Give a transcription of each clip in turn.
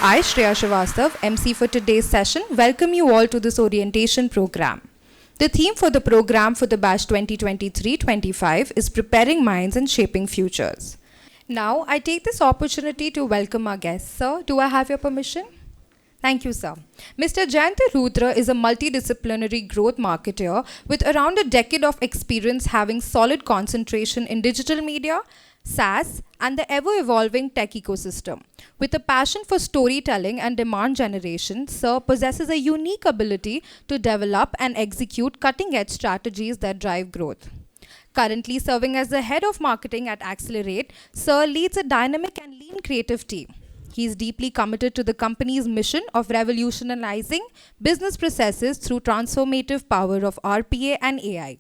I, Shreya Srivastav, MC for today's session, welcome you all to this orientation program. The theme for the program for the batch 2023-25 is Preparing Minds and Shaping Futures. Now, I take this opportunity to welcome our guest. Sir, do I have your permission? Thank you, sir. Mr. Jayanta Rudra is a multidisciplinary growth marketer with around a decade of experience having solid concentration in digital media, SaaS, and the ever-evolving tech ecosystem. With a passion for storytelling and demand generation, Sir possesses a unique ability to develop and execute cutting-edge strategies that drive growth. Currently serving as the head of marketing at Accelirate, Sir leads a dynamic and lean creative team. He is deeply committed to the company's mission of revolutionizing business processes through transformative power of RPA and AI.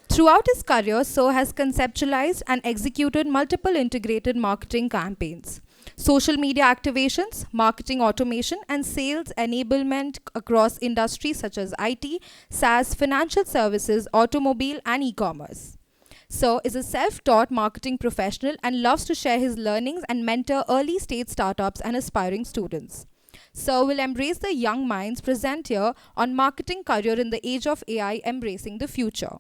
Throughout his career, Sir has conceptualized and executed multiple integrated marketing campaigns, social media activations, marketing automation, and sales enablement across industries such as IT, SaaS, financial services, automobile, and e-commerce. Sir is a self-taught marketing professional and loves to share his learnings and mentor early-stage startups and aspiring students. Sir will embrace the young minds present here on Marketing Career in the Age of AI, Embracing the Future.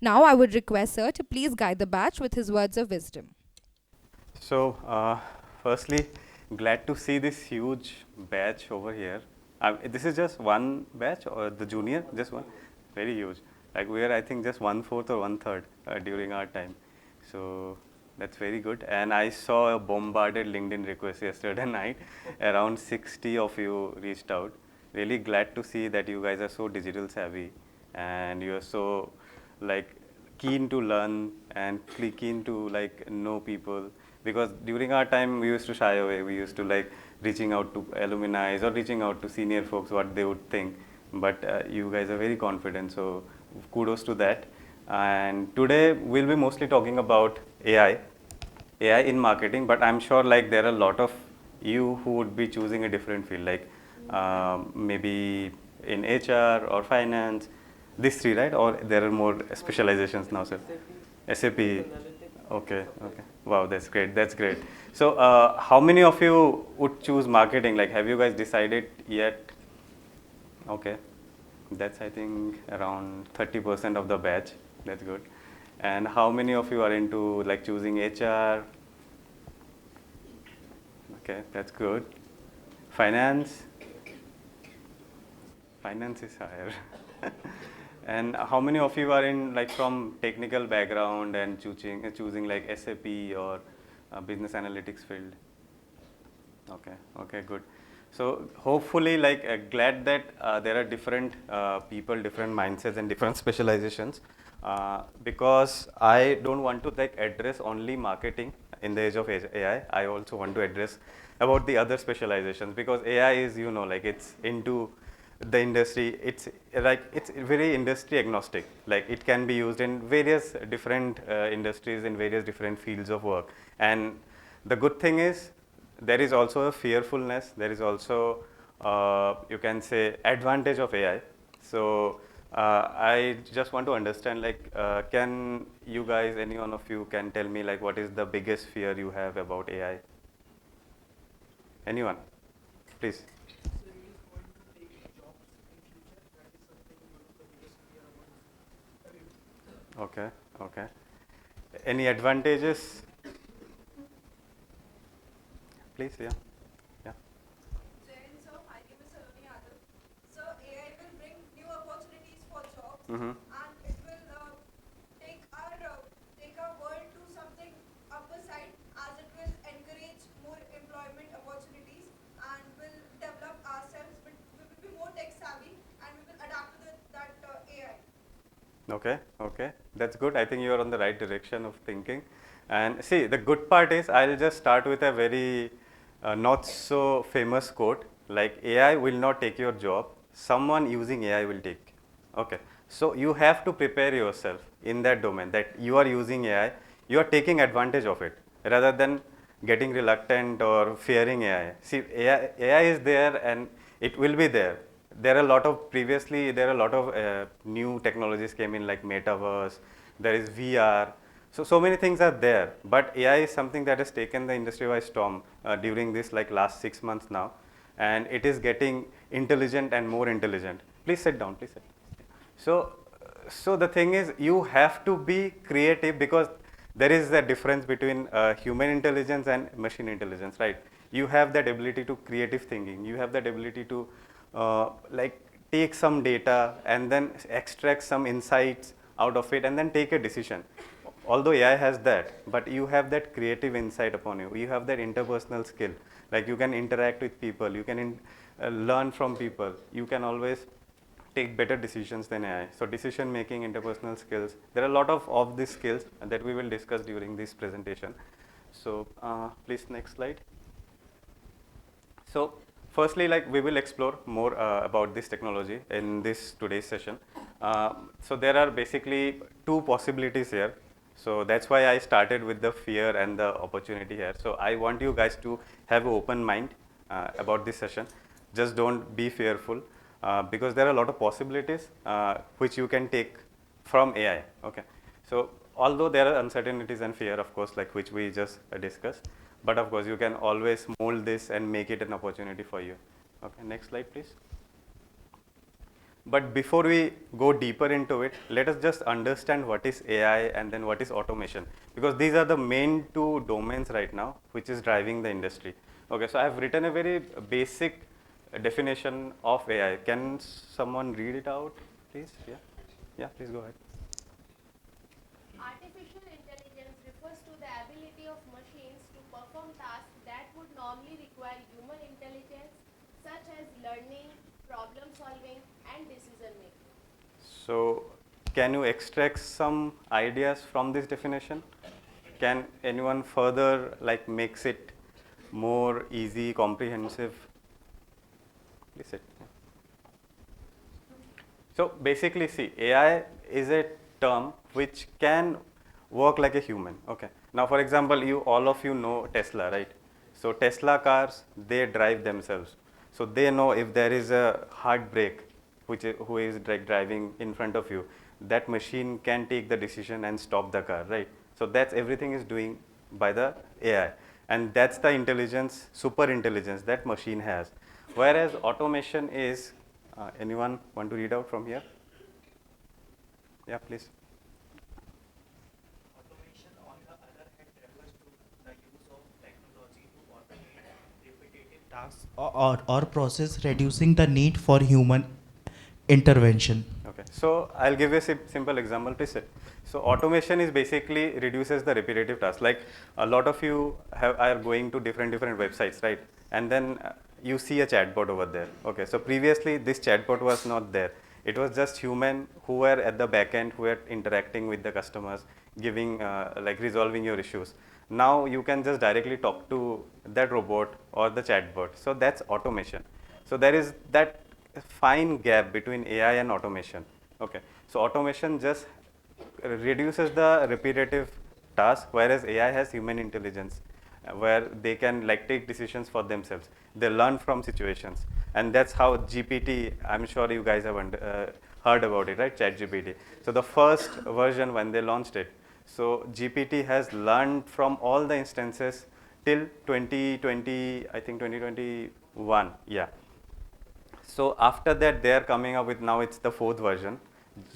Now I would request Sir to please guide the batch with his words of wisdom. Firstly, glad to see this huge batch over here. This is just one batch or the junior, just one? Very huge. Like we are, I think, just 1/4 or 1/3 during our time. So that's very good. And I saw a bombarded LinkedIn request yesterday night. Around 60 of you reached out. Really glad to see that you guys are so digital savvy and you are so like keen to learn and keen to like know people. Because during our time we used to shy away. We used to like reaching out to alumni or reaching out to senior folks what they would think. But you guys are very confident. So kudos to that. And today we'll be mostly talking about AI in marketing, but I'm sure like there are a lot of you who would be choosing a different field, like maybe in HR or finance, these three, right? Or there are more specializations now, sir? SAP. Okay. Wow, that's great. So how many of you would choose marketing? Like, have you guys decided yet? Okay. That's, I think, around 30% of the batch. That's good. And how many of you are into like choosing HR? Okay, that's good. Finance? Finance is higher. And how many of you are in like from technical background and choosing like SAP or business analytics field? Okay, good. So hopefully, like glad that there are different people, different mindsets, and different specializations. Because I don't want to like address only marketing in the age of AI. I also want to address about the other specializations because AI is, you know, like it's into the industry. It's very industry agnostic. Like it can be used in various different industries in various different fields of work. And the good thing is, there is also a fearfulness. There is also, you can say, advantage of AI. So I just want to understand, like, can you guys, any one of you, can tell me, like, what is the biggest fear you have about AI? Anyone, please. Okay. Any advantages? Please, yeah. Jayant, sir, my name is Alumni. So AI will bring new opportunities for jobs, Mm-hmm. and it will take our world to something upper side, as it will encourage more employment opportunities and will develop ourselves. But we will be more tech savvy and we will adapt to that AI. Okay, that's good. I think you are on the right direction of thinking. And see, the good part is I'll just start with a very not so famous quote, like AI will not take your job, someone using AI will take. Okay, so you have to prepare yourself in that domain that you are using AI, you are taking advantage of it rather than getting reluctant or fearing AI. See, AI is there and it will be there. There are a lot of new technologies came in like metaverse, there is VR. So many things are there, but AI is something that has taken the industry by storm during this like last 6 months now. and it is getting intelligent and more intelligent. Please sit down, please sit. So the thing is, you have to be creative, because there is a difference between human intelligence and machine intelligence, right? You have that ability to creative thinking. You have that ability to like take some data and then extract some insights out of it and then take a decision. Although AI has that, but you have that creative insight upon you. You have that interpersonal skill. Like you can interact with people. You can learn from people. You can always take better decisions than AI. So decision making, interpersonal skills, there are a lot of these skills that we will discuss during this presentation. So please next slide. So firstly, like we will explore more about this technology in this today's session. So there are basically two possibilities here. So that's why I started with the fear and the opportunity here. So I want you guys to have an open mind about this session. Just don't be fearful. Because there are a lot of possibilities which you can take from AI. Okay, so although there are uncertainties and fear, of course, like which we just discussed, but of course you can always mold this and make it an opportunity for you. Okay, next slide, please. But before we go deeper into it, let us just understand what is AI and then what is automation, because these are the main two domains right now which is driving the industry. Okay, so I have written a very basic definition of AI. Can someone read it out, please? Yeah, please go ahead. Artificial intelligence refers to the ability of machines to perform tasks that would normally require human intelligence, such as learning, problem solving, and decision making. So, can you extract some ideas from this definition? Can anyone further like makes it more easy, comprehensive? Please sit. So basically, see, AI is a term which can work like a human. Okay. Now, for example, all of you know Tesla, right? So Tesla cars, they drive themselves. So they know if there is a hard brake, who is driving in front of you, that machine can take the decision and stop the car, right? So that's everything is doing by the AI, and that's the intelligence, super intelligence that machine has. Whereas automation is, anyone want to read out from here? Yeah, please. Automation, on the other hand, refers to the use of technology to automate repetitive tasks or process, reducing the need for human intervention. Okay, so I'll give you a simple example. Please sit. So automation is basically reduces the repetitive tasks. Like a lot of you are going to different websites, right? And then you see a chatbot over there. Okay, so previously this chatbot was not there. It was just human who were at the back end, who were interacting with the customers, giving like resolving your issues. Now you can just directly talk to that robot or the chatbot. So that's automation. So there is that fine gap between AI and automation. Okay, so automation just reduces the repetitive task, whereas AI has human intelligence, where they can like take decisions for themselves. They learn from situations, and that's how GPT. I'm sure you guys have heard about it, right? ChatGPT. So the first version when they launched it, so GPT has learned from all the instances till 2020, I think 2021. Yeah. So after that, they are coming up with, now it's the fourth version.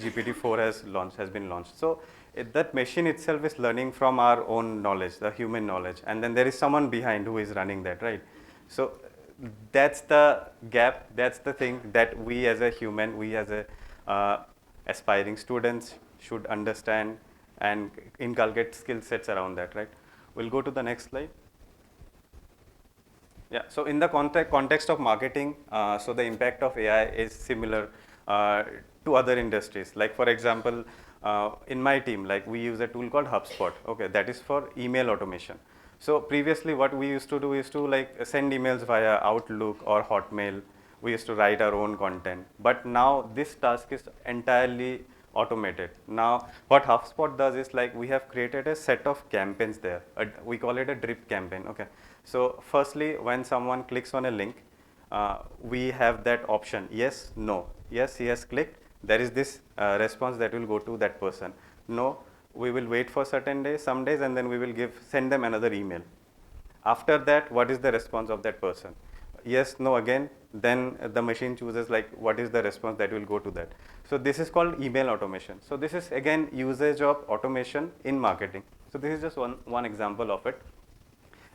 GPT-4 has been launched. So that machine itself is learning from our own knowledge, the human knowledge, and then there is someone behind who is running that, right? So that's the gap. That's the thing that we as a human, we as a aspiring students should understand and inculcate skill sets around that, right? We'll go to the next slide. Yeah, so in the context of marketing, so the impact of AI is similar to other industries. Like for example, in my team, like we use a tool called HubSpot. Okay, that is for email automation. So previously, what we used to do is to like send emails via Outlook or Hotmail. We used to write our own content, but now this task is entirely automated. Now, what HubSpot does is like we have created a set of campaigns there. We call it a drip campaign. Okay. So firstly, when someone clicks on a link, we have that option, yes, no. Yes, he has clicked. There is this response that will go to that person. No, we will wait for certain days, some days, and then we will send them another email. After that, what is the response of that person? yes, no again, then the machine chooses like what is the response that will go to that. So this is called email automation. So this is again usage of automation in marketing. So this is just one example of it.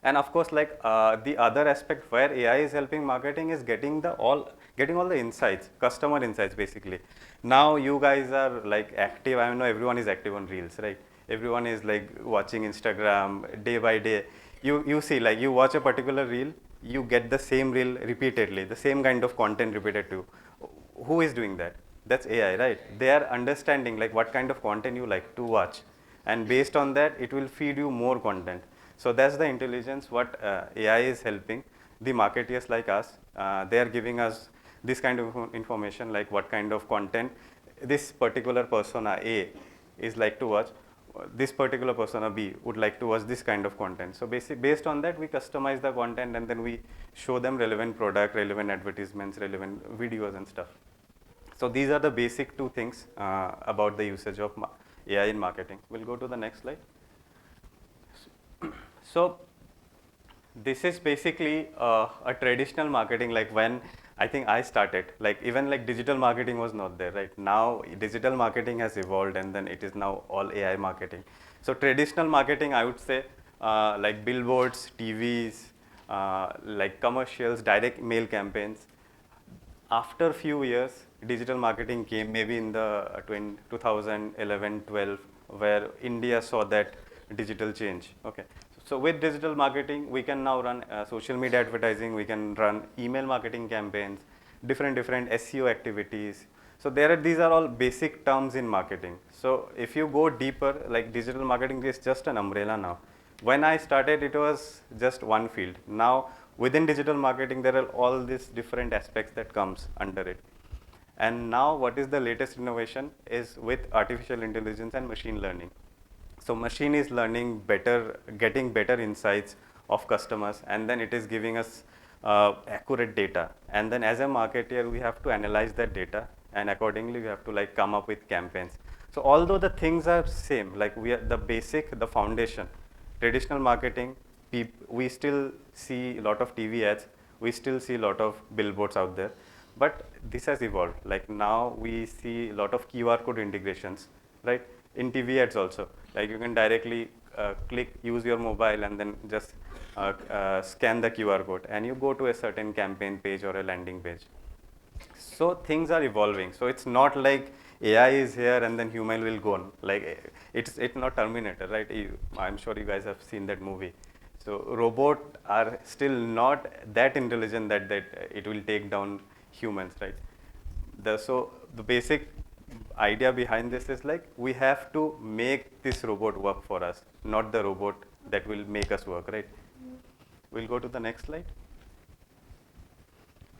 And of course, like the other aspect where AI is helping marketing is getting all the insights, customer insights basically. Now you guys are like active. I know everyone is active on Reels, right? Everyone is like watching Instagram day by day. You see, like you watch a particular reel, you get the same reel repeatedly, the same kind of content repeated to. Who is doing that? That's AI, right? They are understanding like what kind of content you like to watch, and based on that, it will feed you more content. So that's the intelligence what AI is helping the marketeers like us. They are giving us this kind of information, like what kind of content this particular persona A is like to watch, this particular persona B would like to watch this kind of content. So based on that, we customize the content and then we show them relevant product, relevant advertisements, relevant videos and stuff. So these are the basic two things about the usage of AI in marketing. We'll go to the next slide. So this is basically a traditional marketing, like when I think I started, like even like digital marketing was not there, right? Now digital marketing has evolved and then it is now all AI marketing. So traditional marketing, I would say like billboards, TVs, like commercials, direct mail campaigns. After a few years, digital marketing came maybe in the 2011-12, where India saw that digital change. Okay, so with digital marketing, we can now run social media advertising, we can run email marketing campaigns, different SEO activities. So these are all basic terms in marketing. So if you go deeper, like digital marketing is just an umbrella now. When I started, it was just one field. Now within digital marketing, there are all these different aspects that comes under it. And now what is the latest innovation is with artificial intelligence and machine learning. So machine is learning better, getting better insights of customers, and then it is giving us accurate data. And then as a marketer, we have to analyze that data, and accordingly we have to like come up with campaigns. So although the things are same, like we are the basic, the foundation, traditional marketing, we still see a lot of TV ads, we still see a lot of billboards out there, but this has evolved. Like now we see a lot of QR code integrations, right? In TV ads also, like you can directly use your mobile and then just scan the QR code and you go to a certain campaign page or a landing page. So things are evolving. So it's not like AI is here and then human will go on. Like it's not Terminator, right? I'm sure you guys have seen that movie. So robots are still not that intelligent that it will take down humans, right? So the basic idea behind this is like we have to make this robot work for us, not the robot that will make us work, right? We'll go to the next slide.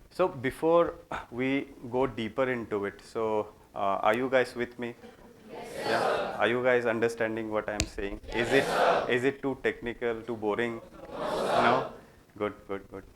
So before we go deeper into it, so are you guys with me? Yes, yeah. Are you guys understanding what I'm saying? Yes, is it too technical, too boring? No? Good.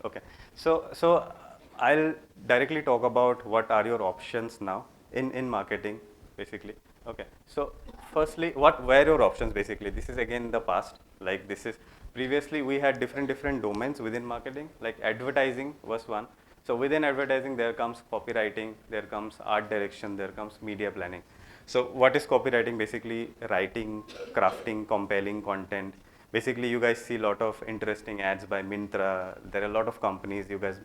Okay. So I'll directly talk about what are your options now in marketing, basically. Okay. So firstly, what were your options basically? This is again the past. Like this is previously we had different domains within marketing. Like advertising was one. So within advertising, there comes copywriting, there comes art direction, there comes media planning. So what is copywriting? Basically writing, crafting, compelling content. Basically you guys see a lot of interesting ads by Myntra. There are a lot of companies. You guys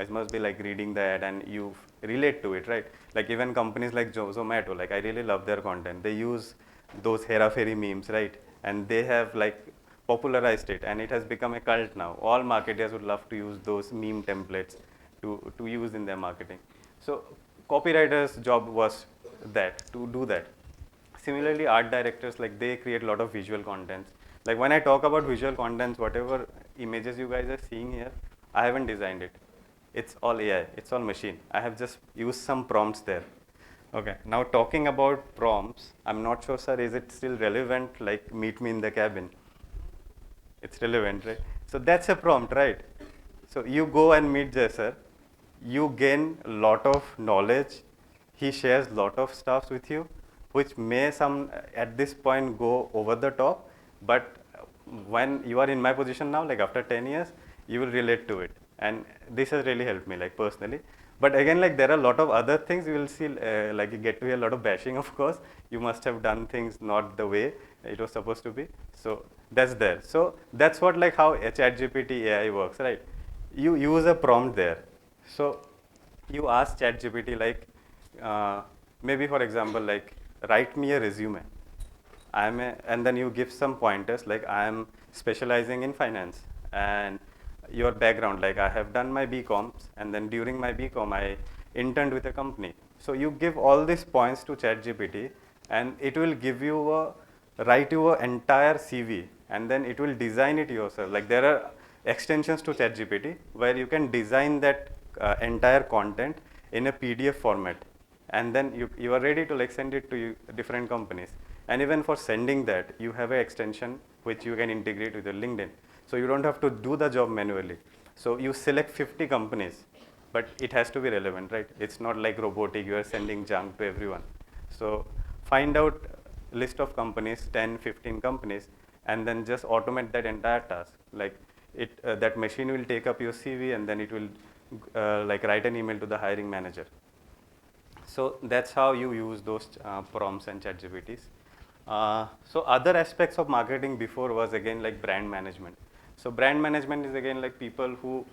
must be like reading the ad and you relate to it, right? Like even companies like Zomato, like I really love their content. They use those Hera Fairy memes, right? And they have like popularized it and it has become a cult now. All marketers would love to use those meme templates to use in their marketing. So copywriter's job was to do that. Similarly, art directors, like they create a lot of visual contents. Like when I talk about visual contents, whatever images you guys are seeing here, I haven't designed it. It's all AI, it's all machine. I have just used some prompts there. Okay, now talking about prompts, I'm not sure, sir, is it still relevant, like meet me in the cabin? It's relevant, right? So that's a prompt, right? So you go and meet Jay, sir. You gain a lot of knowledge. He shares a lot of stuff with you, which may at this point go over the top, but when you are in my position now, like after 10 years, you will relate to it and this has really helped me like personally. But again, like there are a lot of other things you will see, like you get to hear a lot of bashing, of course. You must have done things not the way it was supposed to be. So that's there. So that's what like how ChatGPT AI works, right? You use a prompt there. So you ask ChatGPT like, maybe for example, like write me a resume. And then you give some pointers like I am specializing in finance and your background, like I have done my BComs and then during my BCom I interned with a company. So you give all these points to ChatGPT and it will give you write you an entire CV and then it will design it yourself. Like there are extensions to ChatGPT where you can design that entire content in a PDF format, and then you are ready to like send it to different companies. And even for sending that, you have an extension which you can integrate with your LinkedIn. So you don't have to do the job manually. So you select 50 companies, but it has to be relevant, right? It's not like robotic, you are sending junk to everyone. So find out list of companies, 10, 15 companies, and then just automate that entire task. Like that machine will take up your CV and then it will like write an email to the hiring manager. So that's how you use those prompts and ChatGPTs. So other aspects of marketing before was again like brand management. So brand management is again like people who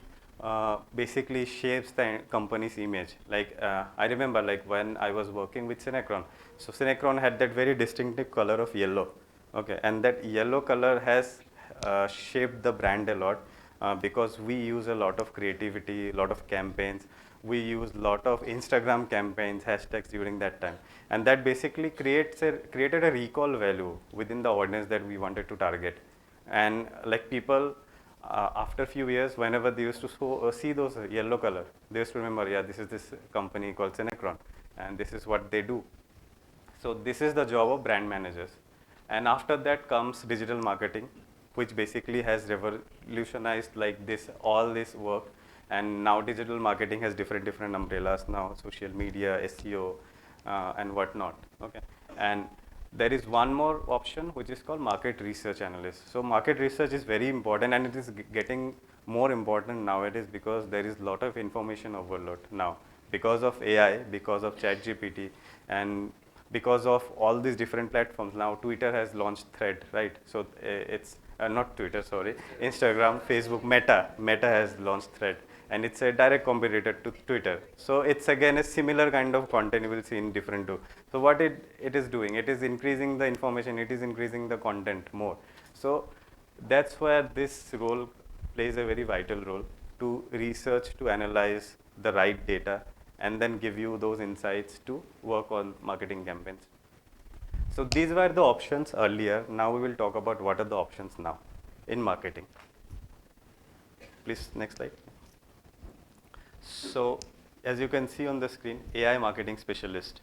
basically shapes the company's image. Like I remember like when I was working with Cinecron. So Cinecron had that very distinctive color of yellow. Okay, and that yellow color has shaped the brand a lot because we use a lot of creativity, a lot of campaigns. We use a lot of Instagram campaigns, hashtags during that time. And that basically created a recall value within the audience that we wanted to target. And like people, after a few years, whenever they used to see those yellow color, they used to remember, yeah, this is this company called Cinecron, and this is what they do. So this is the job of brand managers. And after that comes digital marketing, which basically has revolutionized like this, all this work. And now digital marketing has different umbrellas now, social media, SEO, and whatnot. Okay, and there is one more option which is called market research analyst. So market research is very important, and it is getting more important nowadays because there is a lot of information overload now because of AI, because of ChatGPT, and because of all these different platforms. Now Twitter has launched Thread, right? So it's not Twitter, sorry, Instagram, Facebook, Meta has launched Thread, and it's a direct competitor to Twitter. So it's again a similar kind of content you will see in different too. So what it is doing, it is increasing the information, it is increasing the content more. So that's where this role plays a very vital role to research, to analyze the right data, and then give you those insights to work on marketing campaigns. So these were the options earlier. Now we will talk about what are the options now in marketing. Please, next slide. So as you can see on the screen, AI marketing specialist.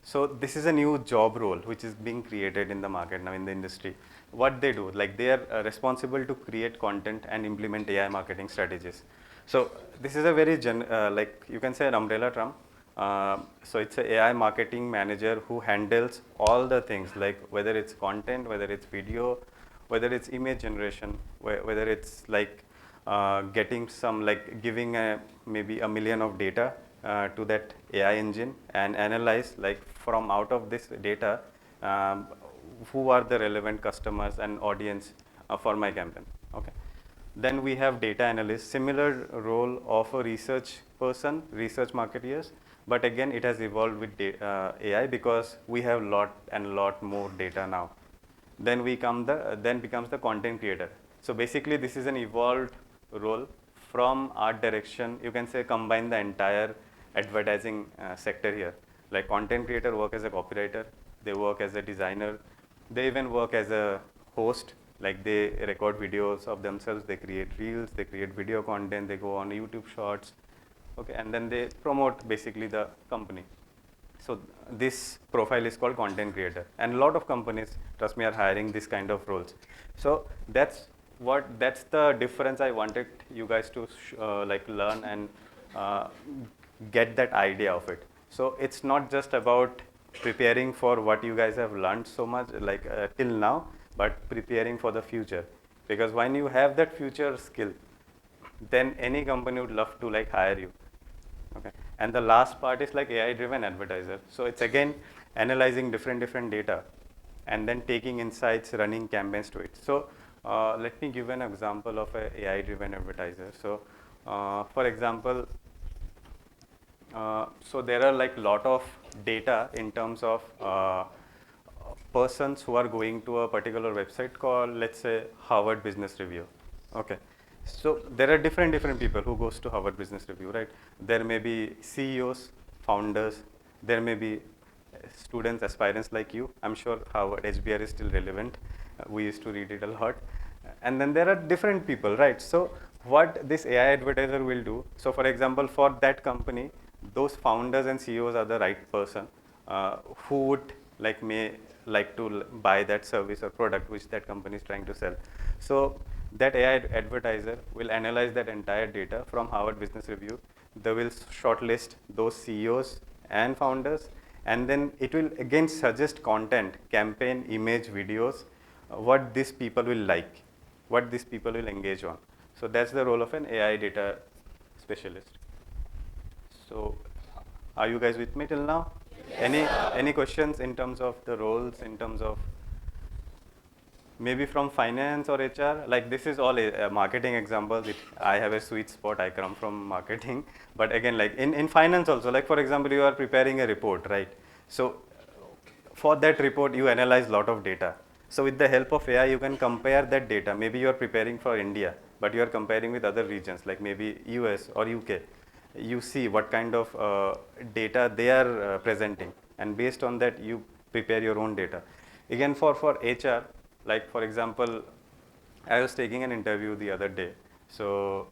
So this is a new job role which is being created in the market now in the industry. What they do, like they are responsible to create content and implement AI marketing strategies. So this is a very like you can say an umbrella term. So it's an AI marketing manager who handles all the things, like whether it's content, whether it's video, whether it's image generation, whether it's like getting some, like giving maybe 1 million of data to that AI engine and analyze like from out of this data who are the relevant customers and audience for my campaign. Okay. Then we have data analyst, similar role of a research person, research marketeers, but again it has evolved with AI because we have lot more data now. Then becomes the content creator. So basically this is an evolved role from art direction. You can say combine the entire advertising sector here. Like content creator work as a copywriter, they work as a designer, they even work as a host. Like they record videos of themselves, they create reels, they create video content, they go on YouTube shorts, okay, and then they promote basically the company. So this profile is called content creator, and a lot of companies, trust me, are hiring this kind of roles. So that's the difference I wanted you guys to like learn and get that idea of it. So it's not just about preparing for what you guys have learned so much like till now, but preparing for the future. Because when you have that future skill, then any company would love to like hire you. Okay. And the last part is like AI driven advertiser. So it's again analyzing different data and then taking insights, running campaigns to it. So let me give an example of a AI driven advertiser. So for example, so there are like lot of data in terms of persons who are going to a particular website called, let's say, Harvard Business Review. Okay. So there are different people who goes to Harvard Business Review, right? There may be CEOs, founders, there may be students, aspirants like you. I'm sure Harvard HBR is still relevant. We used to read it a lot. And then there are different people, right? So what this AI advertiser will do, so for example, for that company, those founders and CEOs are the right person who would may like to buy that service or product which that company is trying to sell. So that AI advertiser will analyze that entire data from Harvard Business Review. They will shortlist those CEOs and founders, and then it will again suggest content, campaign, image, videos, what these people will like, what these people will engage on. So that's the role of an AI data specialist. So are you guys with me till now? Any questions in terms of the roles, in terms of maybe from finance or HR? Like this is all marketing examples. I have a sweet spot. I come from marketing, but again, like in finance also, like for example, you are preparing a report, right? So for that report, you analyze lot of data. So with the help of AI, you can compare that data. Maybe you are preparing for India, but you are comparing with other regions, like maybe US or UK. You see what kind of data they are presenting, and based on that, you prepare your own data. Again, for HR, like for example, I was taking an interview the other day. So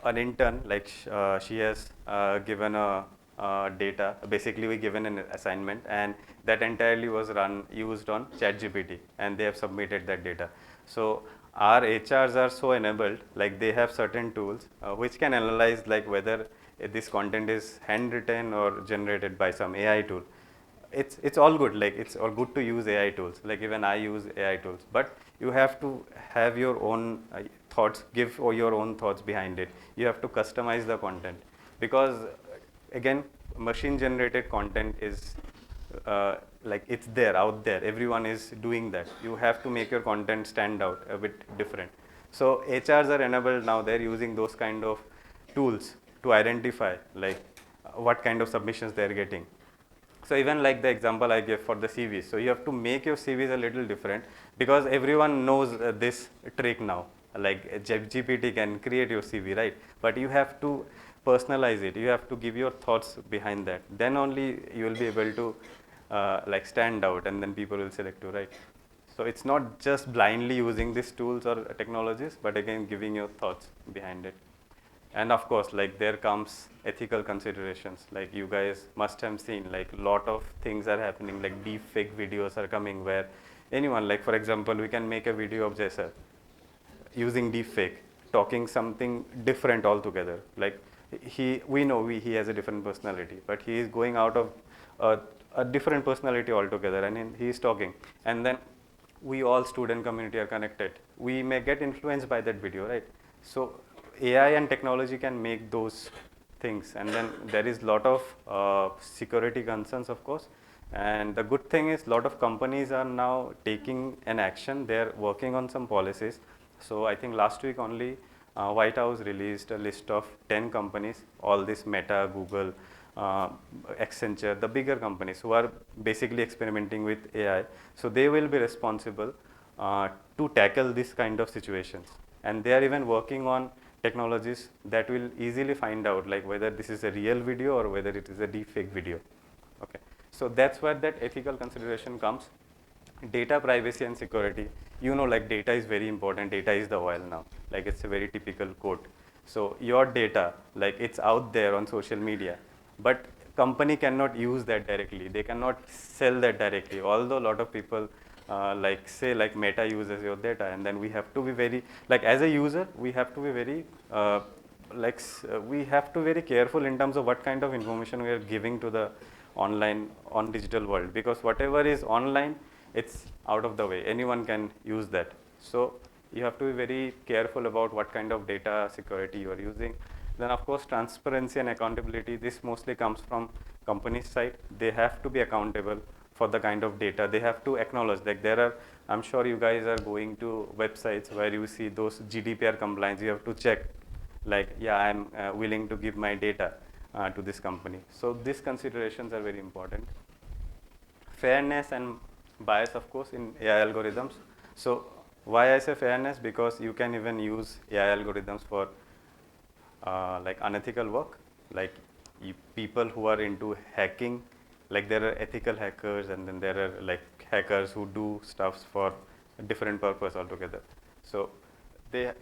an intern, like she has given a data. Basically, we given an assignment, and that entirely was used on ChatGPT, and they have submitted that data. So our HRs are so enabled, like they have certain tools which can analyze like whether this content is handwritten or generated by some AI tool. It's all good, like it's all good to use AI tools, like even I use AI tools, but you have to have your own thoughts, give your own thoughts behind it. You have to customize the content, because again, machine generated content is like it's there, out there, everyone is doing that. You have to make your content stand out a bit different. So HRs are enabled now, they're using those kind of tools to identify like what kind of submissions they're getting. So even like the example I gave for the CVs, so you have to make your CVs a little different, because everyone knows this trick now, like GPT can create your CV, right? But you have to personalize it, you have to give your thoughts behind that, then only you will be able to like stand out, and then people will select you, right? So it's not just blindly using these tools or technologies, but again giving your thoughts behind it. And of course, like there comes ethical considerations, like you guys must have seen, like lot of things are happening, like deep fake videos are coming, where anyone, like for example, we can make a video of Jaisar using deep fake, talking something different altogether. Like we know he has a different personality, but he is going out of a different personality altogether, and he is talking, and then we all student community are connected. We may get influenced by that video, right? So AI and technology can make those things, and then there is lot of security concerns, of course. And the good thing is, lot of companies are now taking an action. They are working on some policies. So I think last week only, White House released a list of 10 companies, all this Meta, Google, Accenture, the bigger companies who are basically experimenting with AI. So they will be responsible to tackle this kind of situations. And they are even working on technologies that will easily find out like whether this is a real video or whether it is a deep fake video. Okay. So that's where that ethical consideration comes. Data privacy and security. You know, like data is very important. Data is the oil now. Like it's a very typical quote. So your data, like it's out there on social media, but company cannot use that directly. They cannot sell that directly. Although a lot of people like say like Meta uses your data, and then we have to be very, like as a user, we have to be very we have to very careful in terms of what kind of information we are giving to the on digital world, because whatever is online, it's out of the way, anyone can use that. So you have to be very careful about what kind of data security you are using. Then of course transparency and accountability, this mostly comes from company's side. They have to be accountable for the kind of data. They have to acknowledge, like there are, I'm sure you guys are going to websites where you see those GDPR compliance, you have to check like, yeah, I'm willing to give my data to this company. So these considerations are very important. Fairness and bias, of course, in AI algorithms. So why I say fairness? Because you can even use AI algorithms for like unethical work, like people who are into hacking, like there are ethical hackers and then there are like hackers who do stuffs for a different purpose altogether. So they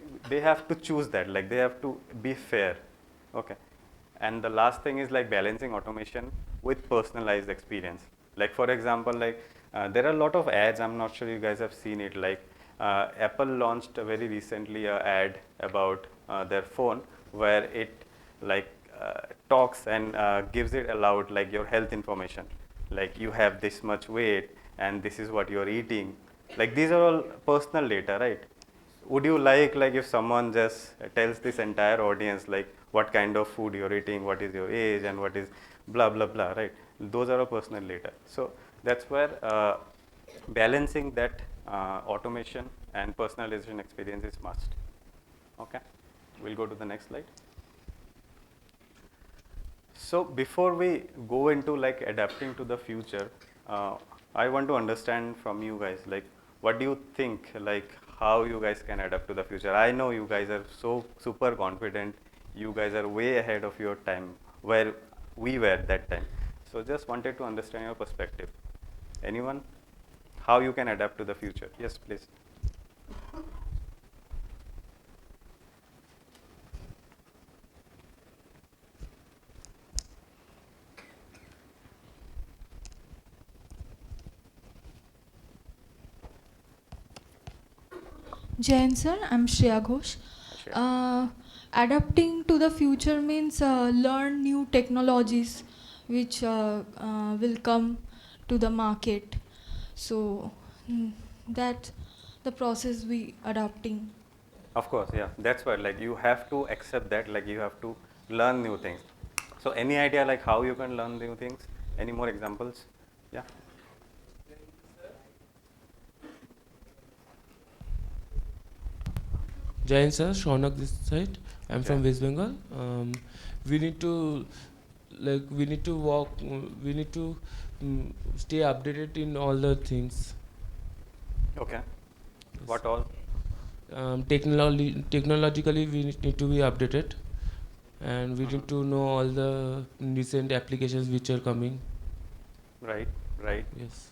have to choose that, like they have to be fair. Okay. And the last thing is like balancing automation with personalized experience. Like for example, like there are a lot of ads, I'm not sure you guys have seen it, like Apple launched very recently an ad about their phone where it like talks and gives it aloud like your health information, like you have this much weight and this is what you're eating. Like these are all personal data, right? Would you like if someone just tells this entire audience like what kind of food you're eating, what is your age and what is blah blah blah, right? Those are all personal data. So that's where balancing that automation and personalization experience is must. Okay, we'll go to the next slide. So before we go into like adapting to the future, I want to understand from you guys, like what do you think, like how you guys can adapt to the future? I know you guys are so super confident, you guys are way ahead of your time where we were that time. So just wanted to understand your perspective. Anyone? How you can adapt to the future? Yes, please. Jain sir, I'm Shreya Ghosh. Sure. Adapting to the future means learn new technologies which will come to the market. So that's the process we adapting. Of course, yeah. That's why like you have to accept that, like you have to learn new things. So any idea like how you can learn new things? Any more examples? Yeah. Jain sir, Shaunak this side. I'm from Okay. West Bengal. We need to we need to walk. We need to stay updated in all the things. Okay. What all? Technologically, we need to be updated, and we need to know all the recent applications which are coming. Right, right. Yes.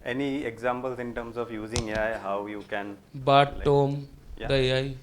Any examples in terms of using AI, how you can But like, Tom, yeah. the AI.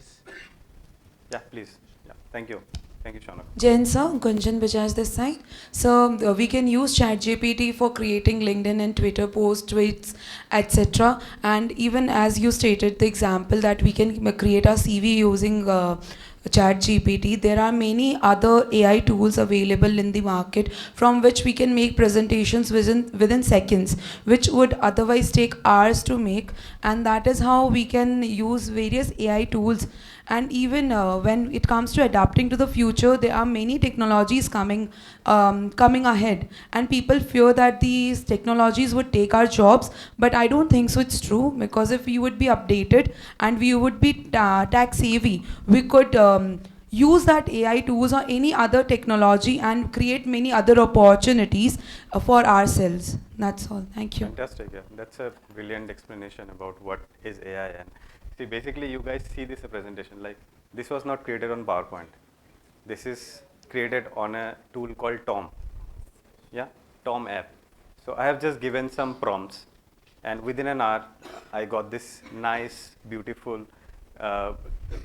Yeah, please. Yeah. Thank you. Thank you, Shaunak. Jain sir, Gunjan Bajaj this side. So we can use ChatGPT for creating LinkedIn and Twitter posts, tweets, etc. And even as you stated the example that we can create our CV using ChatGPT, there are many other AI tools available in the market from which we can make presentations within seconds, which would otherwise take hours to make. And that is how we can use various AI tools. And even when it comes to adapting to the future, there are many technologies coming ahead, and people fear that these technologies would take our jobs, but I don't think so. It's true, because if we would be updated and we would be tech savvy, we could use that AI tools or any other technology and create many other opportunities for ourselves. That's all. Thank you. Fantastic. Yeah, that's a brilliant explanation about what is AI. And see, basically, you guys see this presentation. Like, this was not created on PowerPoint. This is created on a tool called Tom. Yeah, Tom app. So I have just given some prompts, and within an hour, I got this nice, beautiful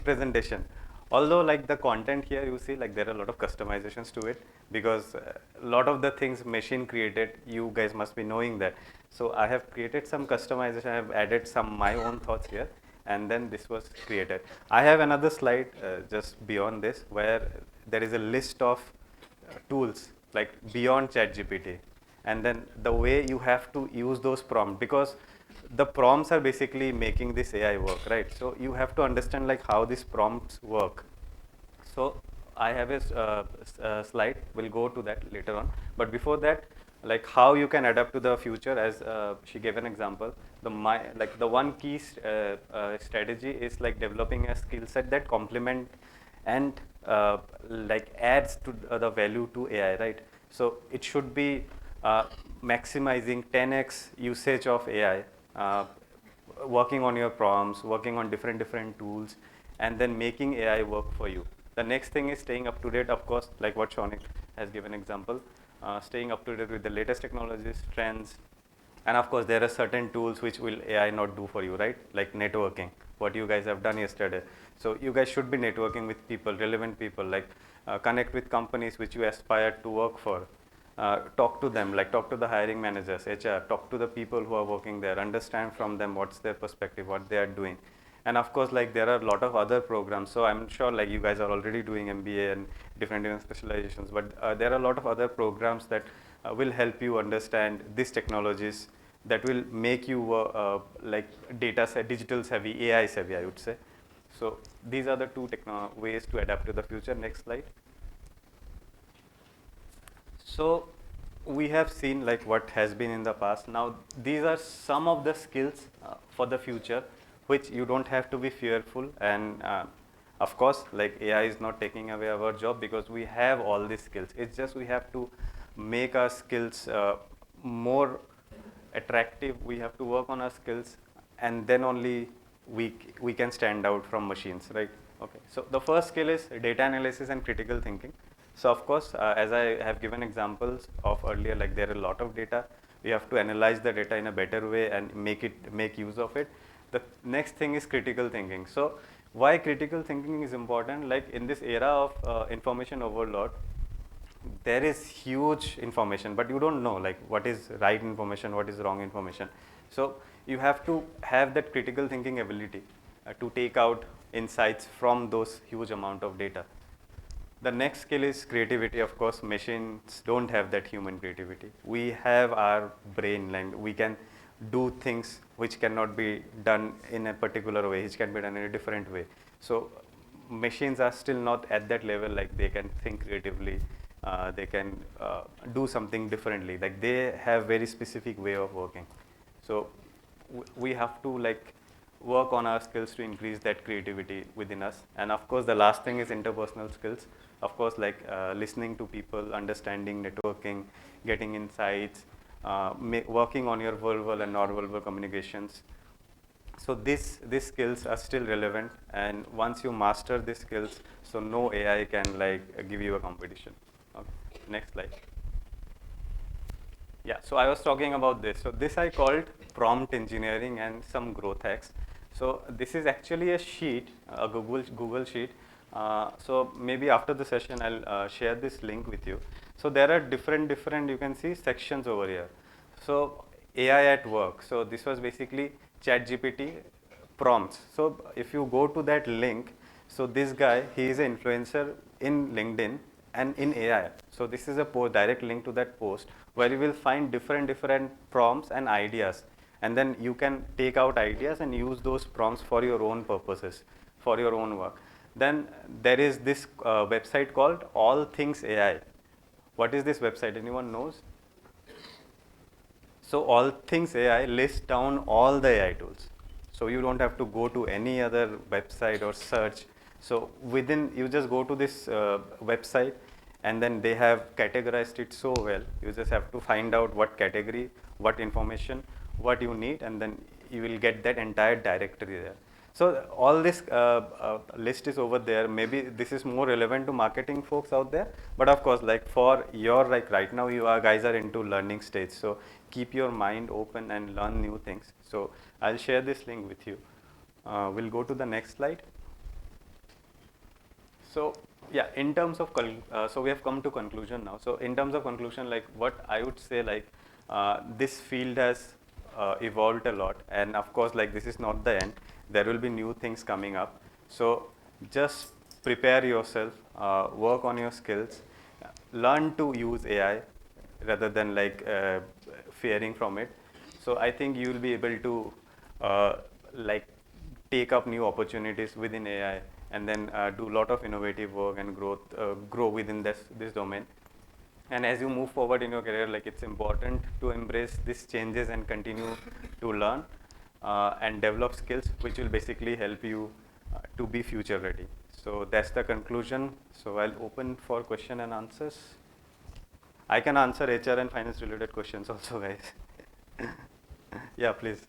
presentation. Although, like the content here, you see, like there are a lot of customizations to it, because a lot of the things machine created, you guys must be knowing that. So I have created some customization. I have added some my own thoughts here, and then this was created. I have another slide just beyond this, where there is a list of tools like beyond ChatGPT, and then the way you have to use those prompts, because the prompts are basically making this AI work, right? So you have to understand like how these prompts work. So I have a slide. We'll go to that later on. But before that, like how you can adapt to the future, as she gave an example. The one key strategy is like developing a skill set that complement and like adds to the value to AI, right? So it should be maximizing 10x usage of AI, working on your prompts, working on different tools, and then making AI work for you. The next thing is staying up to date, of course, like what Shonik has given example, staying up to date with the latest technologies, trends, and of course there are certain tools which will AI not do for you, right? Like networking, what you guys have done yesterday. So you guys should be networking with people, relevant people, like connect with companies which you aspire to work for. Talk to them, like talk to the hiring managers, HR, talk to the people who are working there, understand from them what's their perspective, what they are doing. And of course, like there are a lot of other programs. So I'm sure like you guys are already doing MBA and different specializations, but there are a lot of other programs that will help you understand these technologies that will make you like digital savvy, AI savvy, I would say. So these are the two ways to adapt to the future. Next slide. So we have seen like what has been in the past. Now these are some of the skills for the future which you don't have to be fearful, and of course like AI is not taking away our job because we have all these skills. It's just we have to make our skills more attractive. We have to work on our skills, and then only we can stand out from machines, right? Okay, so the first skill is data analysis and critical thinking. So of course, as I have given examples of earlier, like there are a lot of data. We have to analyze the data in a better way and make use of it. The next thing is critical thinking. So why critical thinking is important? Like in this era of information overload, there is huge information, but you don't know like what is right information, what is wrong information. So you have to have that critical thinking ability to take out insights from those huge amount of data. The next skill is creativity. Of course, machines don't have that human creativity. We have our brain, and we can do things which cannot be done in a particular way, which can be done in a different way. So machines are still not at that level, like they can think creatively, they can do something differently, like they have very specific way of working. So we have to like work on our skills to increase that creativity within us. And of course the last thing is interpersonal skills. Of course, like listening to people, understanding, networking, getting insights, working on your verbal and non-verbal communications. So these skills are still relevant, and once you master these skills, so no AI can like give you a competition. Okay. Next slide. Yeah, so I was talking about this. So this I called prompt engineering and some growth hacks. So this is actually a sheet, a Google sheet. So maybe after the session, I'll share this link with you. So there are different, you can see sections over here. So AI at work. So this was basically ChatGPT prompts. So if you go to that link, so this guy, he is an influencer in LinkedIn and in AI. So this is a direct link to that post where you will find different prompts and ideas, and then you can take out ideas and use those prompts for your own purposes, for your own work. Then there is this website called All Things AI. What is this website? Anyone knows? So All Things AI lists down all the AI tools. So you don't have to go to any other website or search. So you just go to this website, and then they have categorized it so well. You just have to find out what category, what information, what you need, and then you will get that entire directory there. So all this list is over there. Maybe this is more relevant to marketing folks out there, but of course, like for your, like right now you guys are into learning stage. So keep your mind open and learn new things. So I'll share this link with you. We'll go to the next slide. So yeah, in terms of, so we have come to conclusion now. So in terms of conclusion, like what I would say, like this field has evolved a lot, and of course, like this is not the end. There will be new things coming up. So just prepare yourself, work on your skills, learn to use AI rather than like fearing from it. So I think you will be able to uh, like take up new opportunities within AI, and then do a lot of innovative work and grow within this domain. And as you move forward in your career, like it's important to embrace these changes and continue to learn and develop skills which will basically help you to be future ready. So that's the conclusion. So I'll open for question and answers. I can answer HR and finance related questions also, guys. Yeah, please.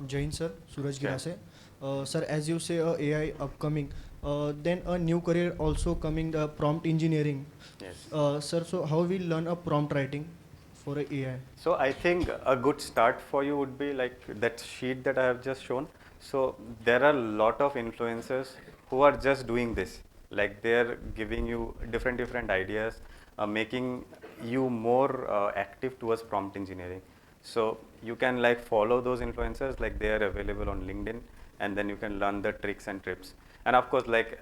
Jain sir, Suraj Jain. Girase. Sir, as you say, AI upcoming, then a new career also coming, the prompt engineering. Yes. Sir, so how we learn a prompt writing for a AI? So I think a good start for you would be like that sheet that I have just shown. So there are a lot of influencers who are just doing this. Like they're giving you different ideas, making you more active towards prompt engineering. So you can like follow those influencers, like they are available on LinkedIn, and then you can learn the tricks and tips. And of course, like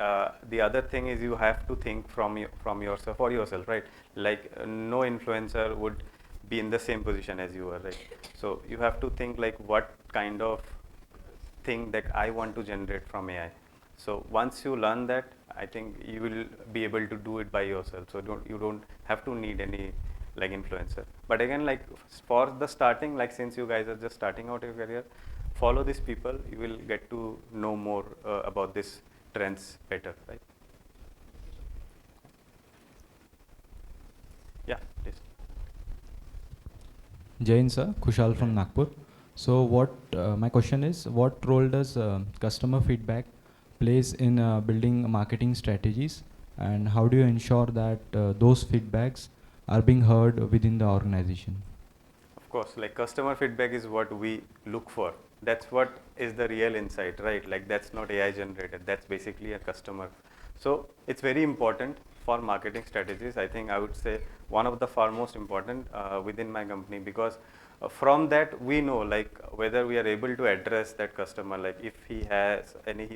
the other thing is you have to think from yourself for yourself, right? Like no influencer would be in the same position as you are, right? So you have to think like what kind of thing that I want to generate from AI. So once you learn that, I think you will be able to do it by yourself. So you don't have to need any like influencer. But again, like for the starting, like since you guys are just starting out your career, follow these people. You will get to know more about these trends better, right? Yeah, please. Jain sir, Kushal from Nagpur. So my question is, what role does customer feedback plays in building marketing strategies, and how do you ensure that those feedbacks are being heard within the organization? Of course, like customer feedback is what we look for. That's what is the real insight, right? Like that's not AI generated. That's basically a customer. So it's very important for marketing strategies. I think I would say one of the far most important within my company, because from that we know like whether we are able to address that customer, like if he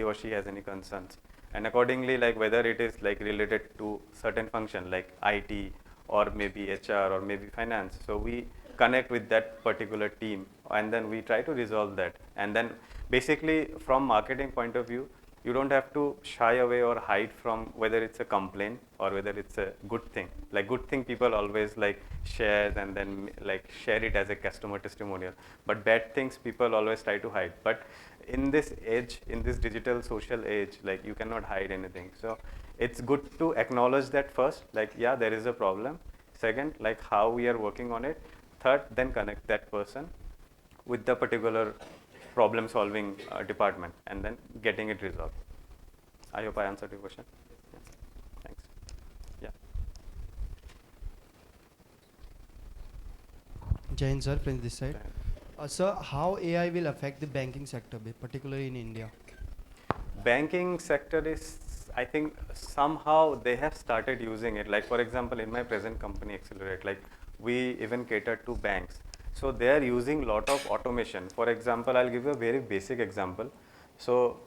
or she has any concerns, and accordingly like whether it is like related to certain function like IT or maybe HR or maybe finance. So we connect with that particular team, and then we try to resolve that. And then basically from marketing point of view, you don't have to shy away or hide from whether it's a complaint or whether it's a good thing. Like good thing people always like share and then like share it as a customer testimonial, but bad things people always try to hide. But in this age, in this digital social age, like you cannot hide anything. So it's good to acknowledge that first, like yeah, there is a problem. Second, like how we are working on it. Third, then connect that person with the particular problem solving department, and then getting it resolved. I hope I answered your question. Yeah. Thanks. Yeah. Jain sir, please this side. Sir, how AI will affect the banking sector, particularly in India? Banking sector is, I think somehow they have started using it. Like for example, in my present company Accelirate, like we even cater to banks. So they are using lot of automation. For example, I'll give you a very basic example. So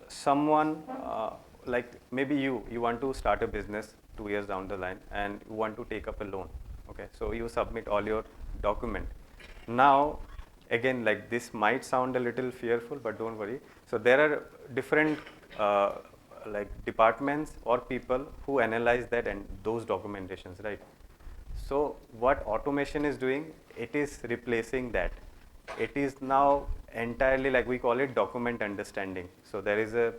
someone like maybe you want to start a business 2 years down the line and you want to take up a loan. Okay, so you submit all your document. Now again, like this might sound a little fearful, but don't worry. So there are different like departments or people who analyze that and those documentations, right? So what automation is doing, it is replacing that. It is now entirely, like we call it document understanding. So there is a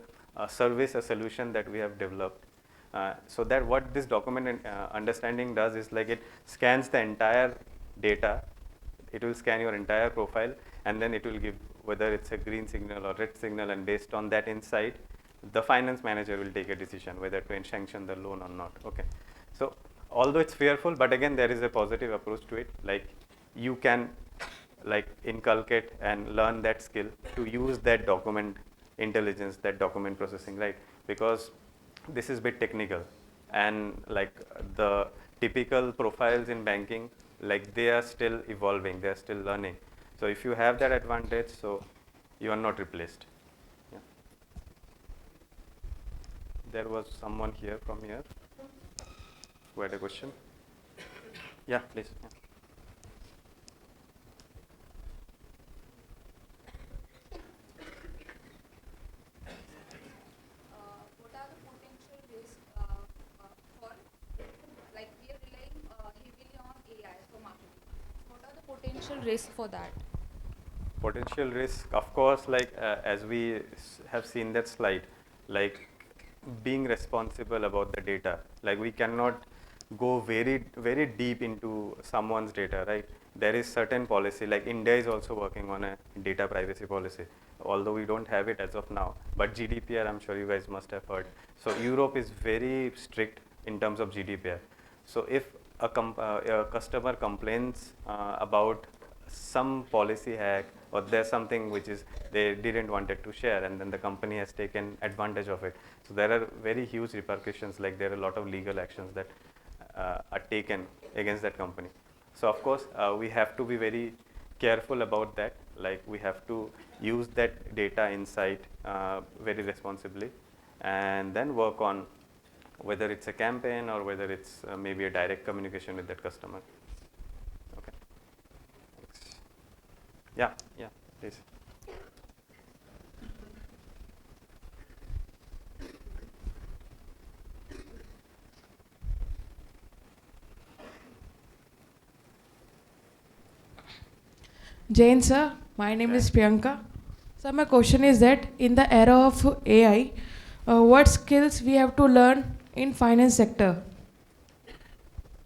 service, a solution that we have developed. So that what this document understanding does is like it scans the entire data. It will scan your entire profile, and then it will give whether it's a green signal or red signal, and based on that insight, the finance manager will take a decision whether to sanction the loan or not. Okay. So although it's fearful, but again there is a positive approach to it. Like you can like inculcate and learn that skill to use that document intelligence, that document processing, right? Because this is a bit technical, and like the typical profiles in banking, like they are still evolving, they are still learning. So if you have that advantage, so you are not replaced. Yeah. There was someone here from here who had a question. Yeah, please. Yeah. What are the potential risks for, like we are relying heavily on AI for marketing? What are the potential risks for that? Potential risk, of course, like as we have seen that slide, like being responsible about the data. Like we cannot go very deep into someone's data, right? There is certain policy, like India is also working on a data privacy policy, although we don't have it as of now. But GDPR, I'm sure you guys must have heard. So Europe is very strict in terms of GDPR. So if a customer complains about some policy hack, or there's something which is they didn't wanted to share, and then the company has taken advantage of it, so there are very huge repercussions, like there are a lot of legal actions that are taken against that company. So of course we have to be very careful about that, like we have to use that data insight very responsibly, and then work on whether it's a campaign or whether it's maybe a direct communication with that customer. Okay. Thanks. Yeah, please. Jain sir, my name is Priyanka. So my question is that in the era of AI, what skills we have to learn in finance sector?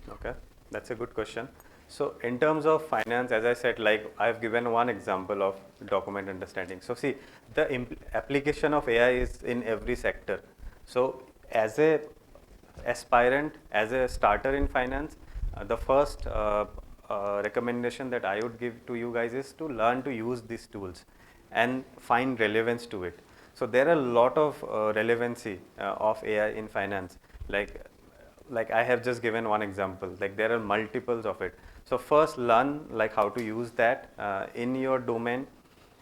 Okay, that's a good question. So in terms of finance, as I said, like I've given one example of document understanding. So see, the application of AI is in every sector. So as a aspirant, as a starter in finance, the first recommendation that I would give to you guys is to learn to use these tools and find relevance to it. So there are a lot of relevancy of AI in finance. Like I have just given one example. Like there are multiples of it. So first learn like how to use that in your domain,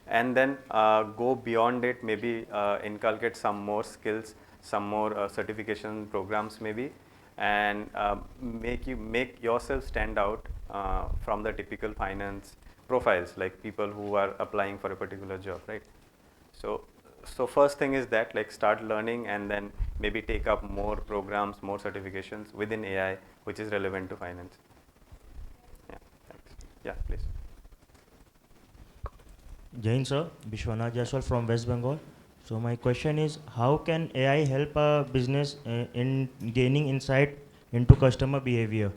and then go beyond it. Maybe inculcate some more skills, some more certification programs maybe, and make yourself stand out from the typical finance profiles, like people who are applying for a particular job, right? So first thing is that, like, start learning and then maybe take up more programs, more certifications within AI which is relevant to finance. Yeah, thanks. Yeah, please. Jain sir, Vishwanath Jaiswal from West Bengal. So my question is, how can AI help a business in gaining insight into customer behavior?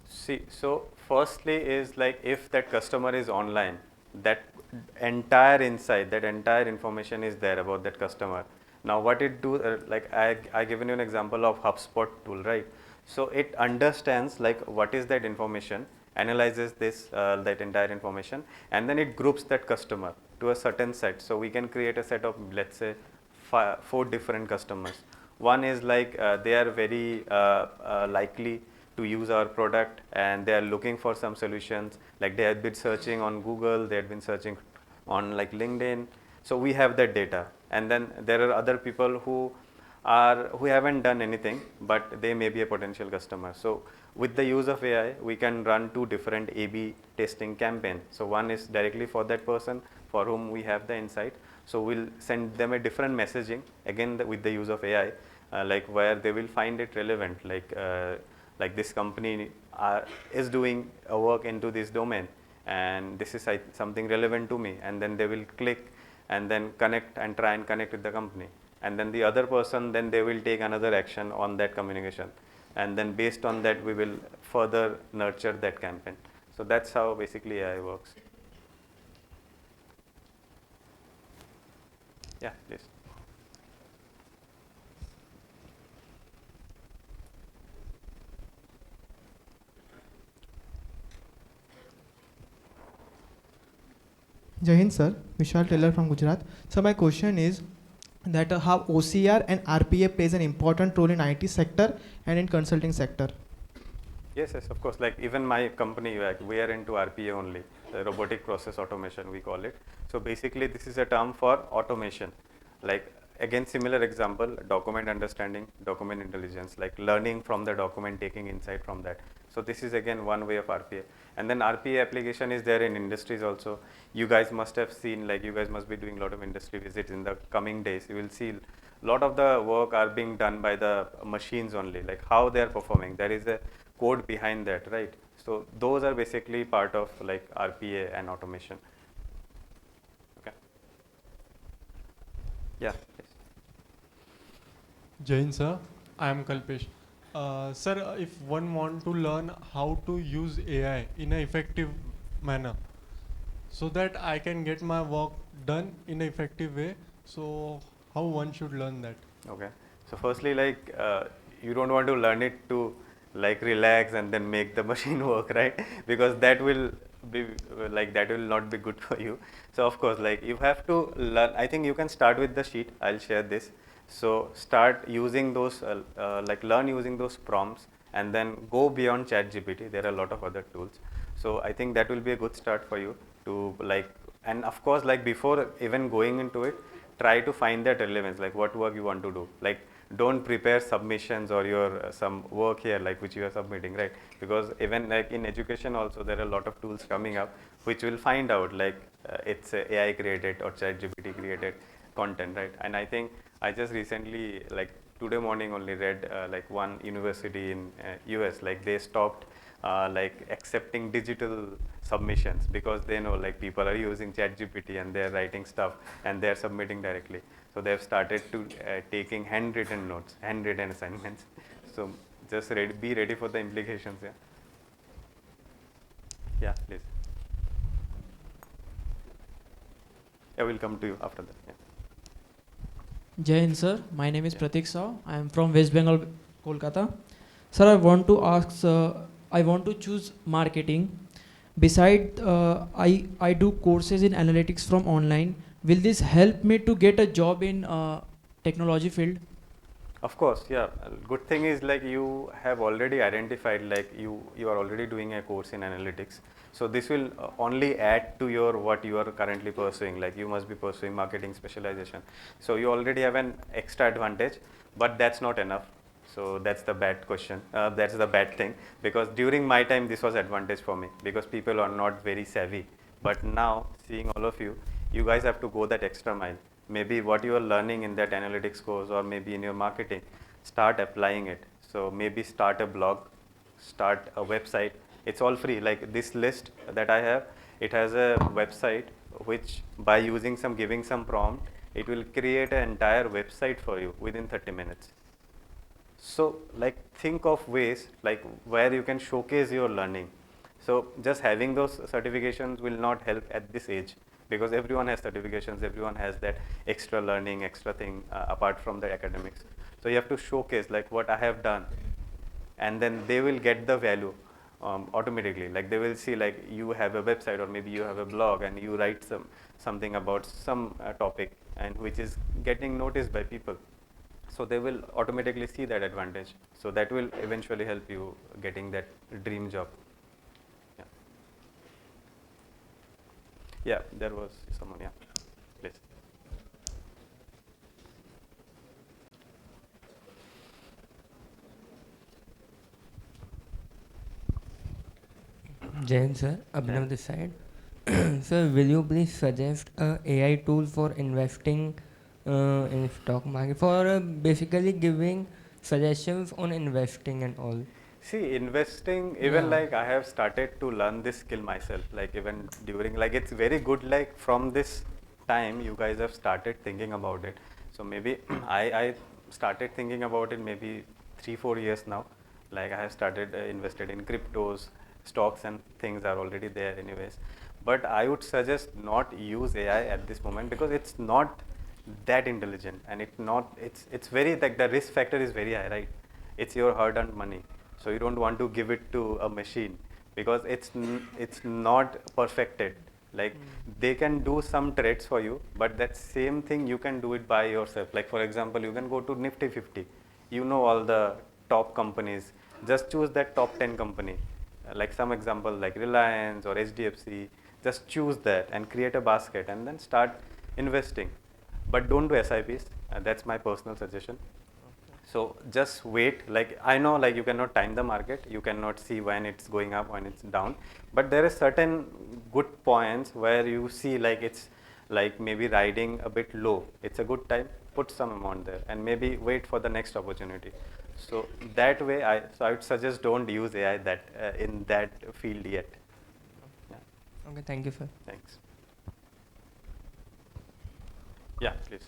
See, so firstly is like if that customer is online, that entire insight, that entire information is there about that customer. Now what it do, like I given you an example of HubSpot tool, right? So it understands like what is that information, analyzes this that entire information, and then it groups that customer to a certain set. So we can create a set of, let's say, 4 different customers. One is like they are very likely to use our product and they are looking for some solutions, like they have been searching on Google, they have been searching on like LinkedIn. So we have that data, and then there are other people who haven't done anything, but they may be a potential customer. So with the use of AI, we can run 2 different A/B testing campaigns. So one is directly for that person for whom we have the insight. So we'll send them a different messaging again with the use of AI, like where they will find it relevant, like this company is doing a work into this domain, and this is something relevant to me, and then they will click and then connect and try and connect with the company, and then the other person, then they will take another action on that communication, and then based on that we will further nurture that campaign. So that's how basically AI works. Yeah, please. Jai Hind sir, Vishal Taylor from Gujarat. So my question is that how OCR and RPA plays an important role in IT sector and in consulting sector. Yes, of course. Like even my company, like we are into RPA only, robotic process automation we call it. So basically this is a term for automation. Like again, similar example, document understanding, document intelligence, like learning from the document, taking insight from that. So this is again one way of RPA. And then RPA application is there in industries also. You guys must have seen, like you guys must be doing a lot of industry visits in the coming days. You will see a lot of the work are being done by the machines only, like how they are performing. There is a code behind that, right? So those are basically part of like RPA and automation. Okay. Yeah, please. Jain sir, I am Kalpesh. Sir, if one want to learn how to use AI in an effective manner, so that I can get my work done in an effective way, so how one should learn that? Okay. So firstly, like you don't want to learn it to like relax and then make the machine work, right? Because that will be like that will not be good for you. So of course, like you have to learn. I think you can start with the sheet. I'll share this. So start using those like learn using those prompts and then go beyond ChatGPT. There are a lot of other tools. So I think that will be a good start for you to like, and of course, like before even going into it, try to find that relevance, like what work you want to do. Like don't prepare submissions or your some work here like which you are submitting, right? Because even like in education also there are a lot of tools coming up which will find out like it's AI created or ChatGPT created content, right? And I think I just recently like today morning only read like one university in US, like they stopped like accepting digital submissions because they know like people are using ChatGPT and they're writing stuff and they're submitting directly. So they've started to taking handwritten notes, handwritten assignments. So just be ready for the implications. Yeah. Yeah, please. I will come to you after that. Yeah. Jai Hind sir, my name is Pratik Saw. I am from West Bengal, Kolkata. Sir, I want to ask, I want to choose marketing. Beside, I do courses in analytics from online. Will this help me to get a job in technology field? Of course, yeah. Good thing is like you have already identified like you are already doing a course in analytics. So this will only add to your what you are currently pursuing. Like you must be pursuing marketing specialization. So you already have an extra advantage, but that's not enough. So that's the bad question. That's the bad thing, because during my time this was advantage for me because people are not very savvy. But now seeing all of you, you guys have to go that extra mile. Maybe what you are learning in that analytics course or maybe in your marketing, start applying it. So maybe start a blog, start a website. It's all free. Like this list that I have, it has a website which by giving some prompt, it will create an entire website for you within 30 minutes. So like think of ways like where you can showcase your learning. So just having those certifications will not help at this age, because everyone has certifications, everyone has that extra learning, extra thing apart from the academics. So you have to showcase like what I have done, and then they will get the value automatically. Like they will see like you have a website or maybe you have a blog and you write something about some topic and which is getting noticed by people. So they will automatically see that advantage. So that will eventually help you getting that dream job. Yeah. Yeah, there was someone. Yeah, please. Jain sir, Abhinav this side. Sir, will you please suggest a AI tool for investing in stock market, for basically giving suggestions on investing and all? See, investing, even like I have started to learn this skill myself, like even during, like it's very good, like from this time you guys have started thinking about it. So maybe I started thinking about it maybe 3-4 years now. Like I have started invested in cryptos, stocks and things are already there anyways. But I would suggest not use AI at this moment because it's not that intelligent, and it's very like the risk factor is very high, right? It's your hard-earned money, so you don't want to give it to a machine because it's not perfected. Like they can do some trades for you, but that same thing you can do it by yourself. Like for example, you can go to Nifty 50, you know all the top companies, just choose that top 10 company, like some example like Reliance or HDFC, just choose that and create a basket and then start investing. But don't do SIPs, that's my personal suggestion. So just wait. Like I know, like you cannot time the market, you cannot see when it's going up, when it's down, but there is certain good points where you see like it's like maybe riding a bit low. It's a good time. Put some amount there and maybe wait for the next opportunity. So that way, I would suggest don't use AI that in that field yet. Yeah. Okay, thank you, sir. Thanks. Yeah, please.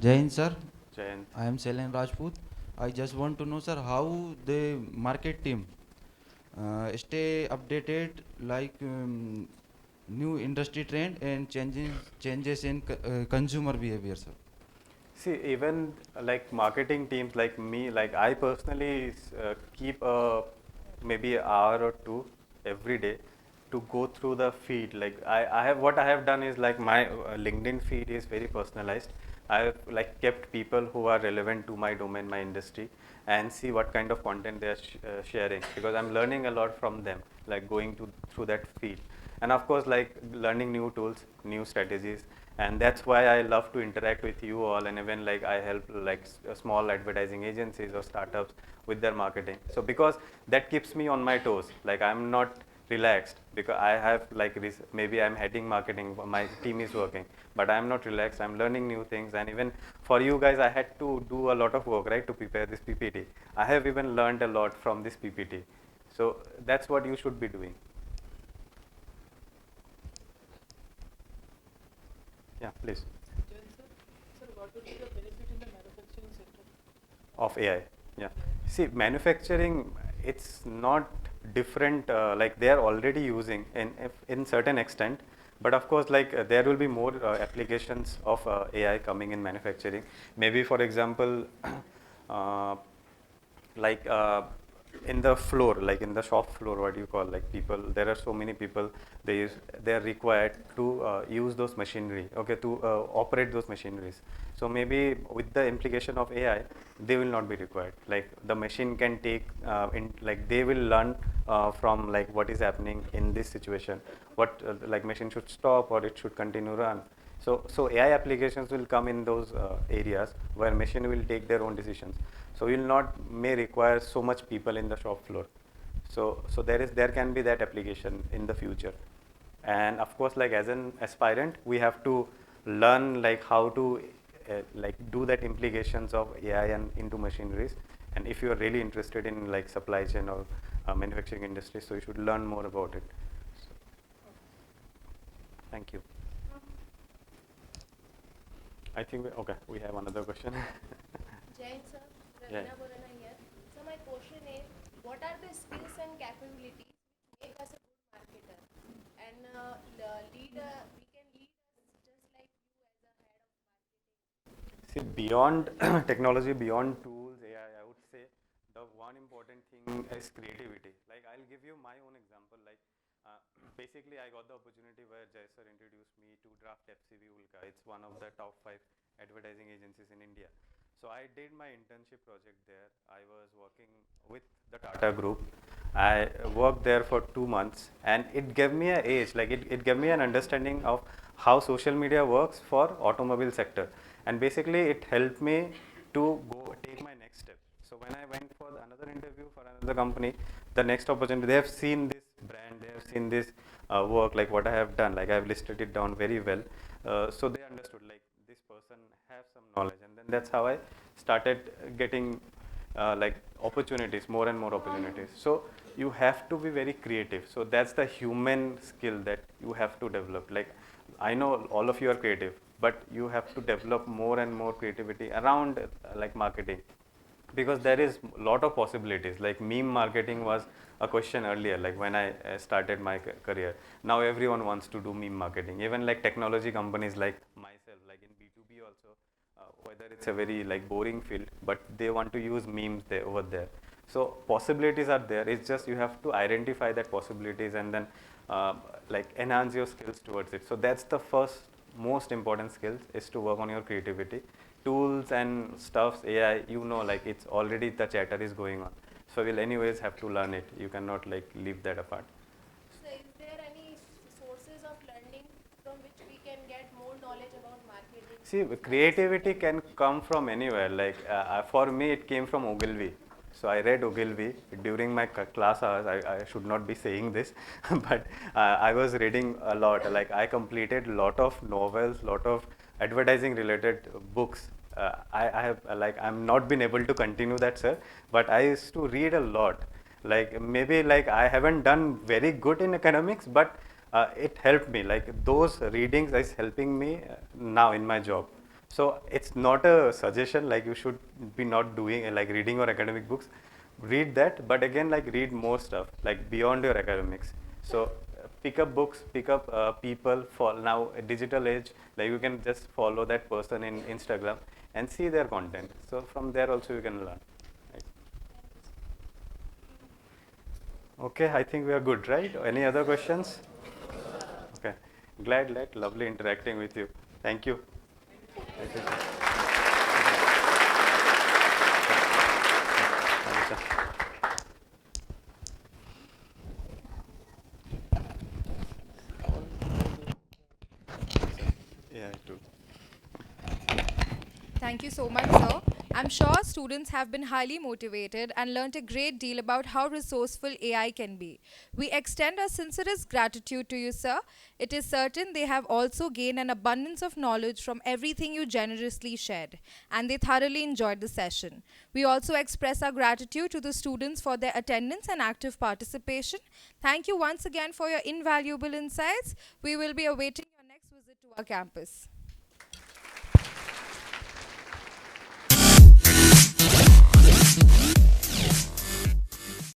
Jai Hind, sir. Jayant. I am Selen Rajput. I just want to know, sir, how the market team stay updated like new industry trend and changes in consumer behavior, sir. See, even like marketing teams like me, like I personally keep maybe an hour or two every day to go through the feed. Like I have, what I have done is like my LinkedIn feed is very personalized. I have like kept people who are relevant to my domain, my industry, and see what kind of content they are sharing, because I'm learning a lot from them, like going through that feed. And of course, like learning new tools, new strategies, and that's why I love to interact with you all. And even like I help like small advertising agencies or startups with their marketing. So because that keeps me on my toes, like I'm not relaxed, because I have like maybe I'm heading marketing, my team is working, but I'm not relaxed. I'm learning new things, and even for you guys, I had to do a lot of work, right, to prepare this PPT. I have even learned a lot from this PPT. So that's what you should be doing. Yeah, please. Sir, what would be the benefit in the manufacturing sector? Of AI, yeah. See, manufacturing, it's not different, like they are already using in certain extent, but of course, like there will be more applications of AI coming in manufacturing. Maybe, for example, uh, like in the floor, like in the shop floor, what do you call, like people, there are so many people, they are required to use those machinery, okay, to operate those machineries. So maybe with the implication of AI, they will not be required. Like the machine can take like they will learn from like what is happening in this situation, what like machine should stop or it should continue run. So AI applications will come in those areas where machine will take their own decisions. So will not may require so much people in the shop floor. So there can be that application in the future. And of course, like as an aspirant, we have to learn like how to like do that implications of AI and into machineries. And if you are really interested in like supply chain or manufacturing industry, so you should learn more about it. So, thank you. I think we have another question. Jain sir, Yeah. Ravina Borana here. So my question is, what are the skills and capabilities which make us a good marketer and we can lead us just like you as a head of marketing? See, beyond technology, beyond tools, AI, I would say the one important thing is creativity. Like I'll give you my own example. Like basically, I got the opportunity where Jay sir introduced me to Draft FCV Ulka. It's one of the top 5 advertising agencies in India. So I did my internship project there. I was working with the Tata Group. I worked there for 2 months, and it gave me an age, like it gave me an understanding of how social media works for automobile sector. And basically it helped me to go take my next step. So when I went for another interview for another company, the next opportunity, they have seen this brand, they have seen this work, like what I have done, like I have listed it down very well. So they understood like this person has some knowledge, and then that's how I started getting like opportunities, more and more opportunities. So you have to be very creative. So that's the human skill that you have to develop. Like I know all of you are creative, but you have to develop more and more creativity around like marketing, because there is a lot of possibilities. Like meme marketing was a question earlier, like when I started my career. Now everyone wants to do meme marketing. Even like technology companies like myself, like in B2B also, whether it's a very like boring field, but they want to use memes there over there. So possibilities are there. It's just you have to identify that possibilities and then like enhance your skills towards it. So that's the first most important skills, is to work on your creativity. Tools and stuffs, AI, you know, like it's already the chatter is going on. So we'll anyways have to learn it. You cannot like leave that apart. So is there any sources of learning from which we can get more knowledge about marketing? See, creativity can come from anywhere. Like for me, it came from Ogilvy. So I read Ogilvy during my class hours. I should not be saying this, but I was reading a lot. Like I completed a lot of novels, lot of advertising related books. I have I'm not been able to continue that, sir. But I used to read a lot. Like maybe like I haven't done very good in academics, but it helped me. Like those readings is helping me now in my job. So it's not a suggestion like you should be not doing like reading or academic books. Read that, but again like read more stuff like beyond your academics. So pick up books, pick up people. For now, a digital age, like you can just follow that person in Instagram and see their content. So from there also you can learn. Right. Okay, I think we are good, right? Any other questions? Okay, glad, lovely interacting with you. Thank you. Thank you. Thank you, sir. Yeah, I do. Thank you so much, sir. I'm sure students have been highly motivated and learnt a great deal about how resourceful AI can be. We extend our sincerest gratitude to you, sir. It is certain they have also gained an abundance of knowledge from everything you generously shared, and they thoroughly enjoyed the session. We also express our gratitude to the students for their attendance and active participation. Thank you once again for your invaluable insights. We will be awaiting your next visit to our campus.